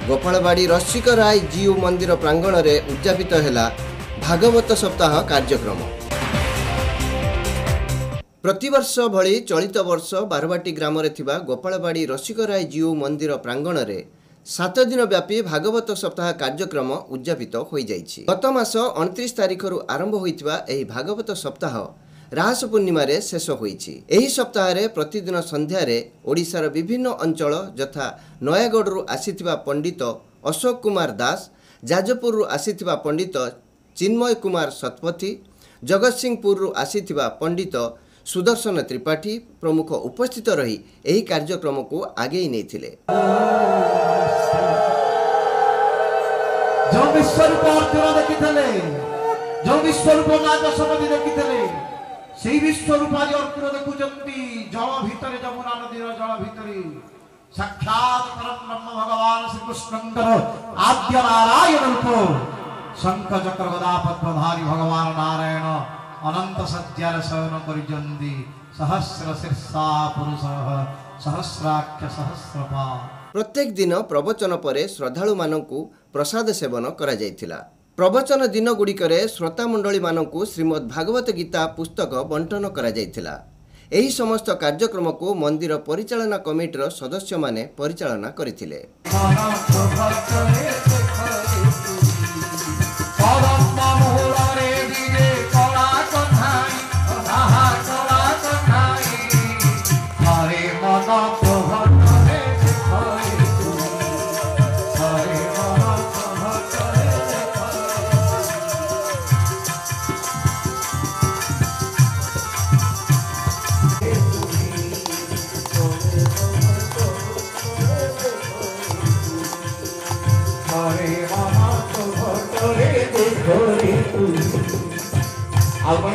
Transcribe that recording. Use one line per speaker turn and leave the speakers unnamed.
गोपालबाड़ी रसिक राय जीव मंदिर प्रांगण में उद्यापित है भागवत सप्ताह कार्यक्रम। प्रतिवर्ष भली चलित वर्ष बारवाटी ग्राम में थिबा गोपालबाड़ी रसिक राय जीव मंदिर प्रांगण में 7 दिन व्यापी भागवत सप्ताह कार्यक्रम उद्यापित हो जाइछि। गत मास 29 तारिख आरंभ होइतिबा एही भागवत सप्ताह राहस पूर्णिमा रे शेष होइछि। एही सप्ताह रे प्रतिदिन संध्या रे ओडिशार विभिन्न अंचल यथा नयागढ़ आसीथिबा पंडित अशोक कुमार दास, जाजपुर आसीथिबा पंडित चिन्मय कुमार शतपथी, जगतसिंहपुर आसीथिबा पंडित सुदर्शन त्रिपाठी प्रमुख उपस्थित रही एही कार्यक्रम को आगे नेथिले।
जो विश्वरूप अर्जुन देखिଥିଲେ, जो विश्वरूप नागसमति देखिଥିଲେ, सेही विश्वरूप आज अर्जुन देखुचंती जल भितर, जमुना नदीर जल भितर साक्षात परब्रह्म भगवान श्री कृष्णଙ୍କର आद्य नारायण रूप शंख चक्र गदा पद्मधारी भगवान नारायण अनंत सज्जार शयन करिजंती सहस्र शीर्षा पुरुष सहस्राक्ष सहस्रपा।
प्रत्येक दिन प्रवचन परे श्रद्धालु मानकु प्रसाद सेवन करा जायथिला। प्रवचन दिन गुड़िकरे श्रोता मंडली मानकु श्रीमद् भागवत गीता पुस्तक बंटन करा जायथिला। एही समस्त कार्यक्रम को मंदिर परिचालना कमिटीर सदस्य माने परिचालना करिथिले।
Algo